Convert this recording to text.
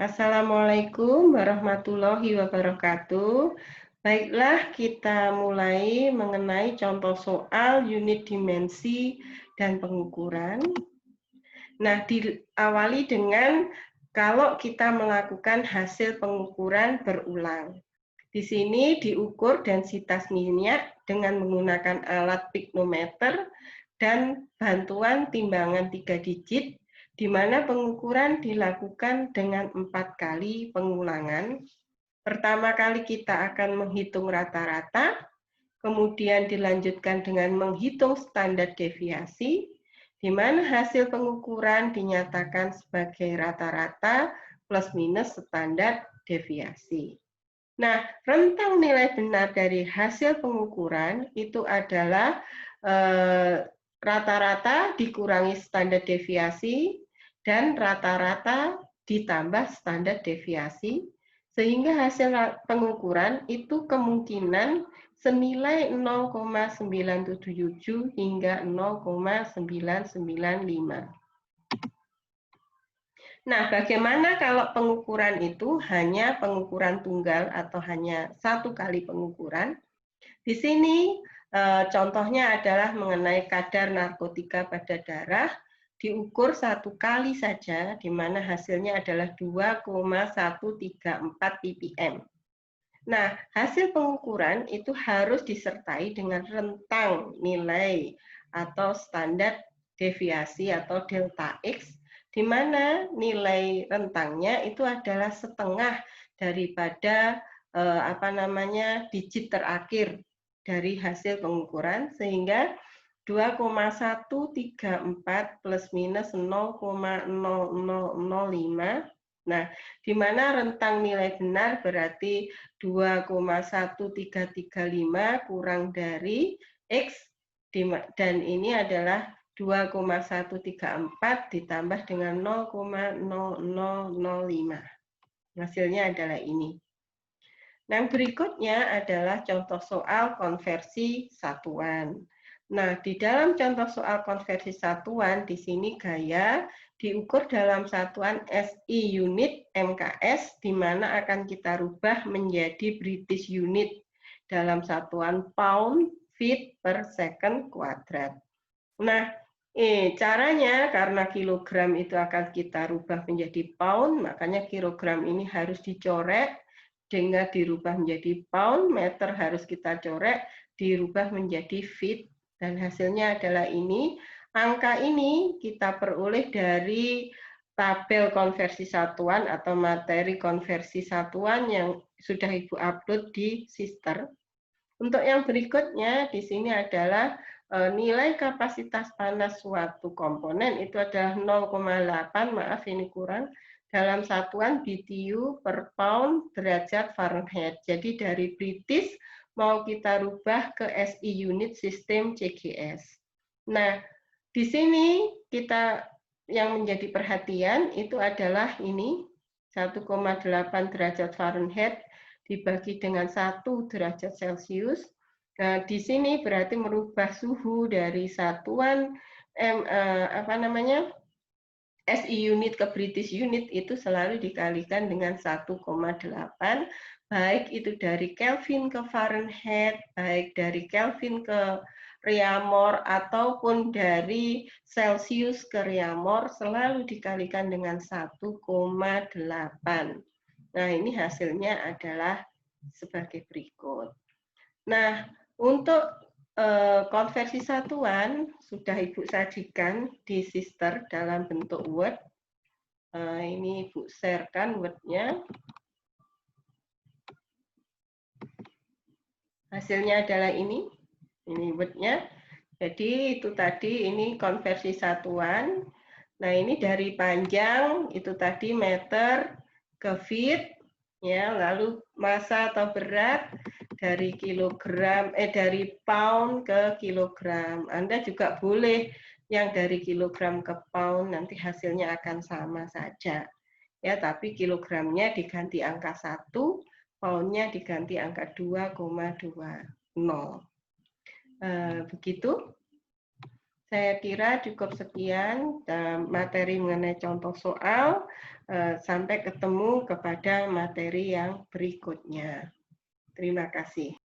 Assalamualaikum warahmatullahi wabarakatuh. Baiklah, kita mulai mengenai contoh soal unit dimensi dan pengukuran. Nah, diawali dengan kalau kita melakukan hasil pengukuran berulang. Di sini diukur densitas minyak dengan menggunakan alat piknometer dan bantuan timbangan 3 digit, di mana pengukuran dilakukan dengan 4 kali pengulangan. Pertama kali kita akan menghitung rata-rata, kemudian dilanjutkan dengan menghitung standar deviasi, di mana hasil pengukuran dinyatakan sebagai rata-rata plus minus standar deviasi. Nah, rentang nilai benar dari hasil pengukuran itu adalah rata-rata dikurangi standar deviasi dan rata-rata ditambah standar deviasi, sehingga hasil pengukuran itu kemungkinan senilai 0,977 hingga 0,995. Nah, bagaimana kalau pengukuran itu hanya pengukuran tunggal atau hanya satu kali pengukuran? Di sini contohnya adalah mengenai kadar narkotika pada darah, diukur satu kali saja, di mana hasilnya adalah 2,134 ppm. Nah, hasil pengukuran itu harus disertai dengan rentang nilai atau standar deviasi atau delta X, di mana nilai rentangnya itu adalah setengah daripada digit terakhir dari hasil pengukuran, sehingga 2,134 plus minus 0,0005. Nah, di mana rentang nilai benar berarti 2,1335 kurang dari X, dan ini adalah 2,134 ditambah dengan 0,0005. Hasilnya adalah ini. Nah, berikutnya adalah contoh soal konversi satuan. Nah, di dalam contoh soal konversi satuan, di sini gaya diukur dalam satuan SI unit MKS, di mana akan kita rubah menjadi British unit dalam satuan pound feet per second kuadrat. Nah, caranya karena kilogram itu akan kita rubah menjadi pound, makanya kilogram ini harus dicoret, sehingga dirubah menjadi pound, meter harus kita coret, dirubah menjadi feet, dan hasilnya adalah ini. Angka ini kita peroleh dari tabel konversi satuan atau materi konversi satuan yang sudah Ibu upload di Sister. Untuk yang berikutnya, di sini adalah nilai kapasitas panas suatu komponen itu adalah 0,8, maaf ini kurang, dalam satuan BTU per pound derajat Fahrenheit. Jadi dari British mau kita rubah ke SI unit sistem CGS. Nah, di sini kita yang menjadi perhatian itu adalah ini 1,8 derajat Fahrenheit dibagi dengan 1 derajat Celcius. Nah, di sini berarti merubah suhu dari satuan SI unit ke British unit itu selalu dikalikan dengan 1,8, baik itu dari Kelvin ke Fahrenheit, baik dari Kelvin ke Reaumur, ataupun dari Celsius ke Reaumur, selalu dikalikan dengan 1,8. Nah, ini hasilnya adalah sebagai berikut. Nah, untuk konversi satuan sudah Ibu sajikan di Sister dalam bentuk Word. Ini Ibu sharekan Word-nya. Hasilnya adalah ini Word-nya. Jadi itu tadi ini konversi satuan. Nah, ini dari panjang itu tadi meter ke feet, ya, lalu massa atau berat dari dari pound ke kilogram. Anda juga boleh yang dari kilogram ke pound, nanti hasilnya akan sama saja. Ya, tapi kilogramnya diganti angka 1, poundnya diganti angka 2,20. Begitu. Saya kira cukup sekian materi mengenai contoh soal. Sampai ketemu kepada materi yang berikutnya. Terima kasih.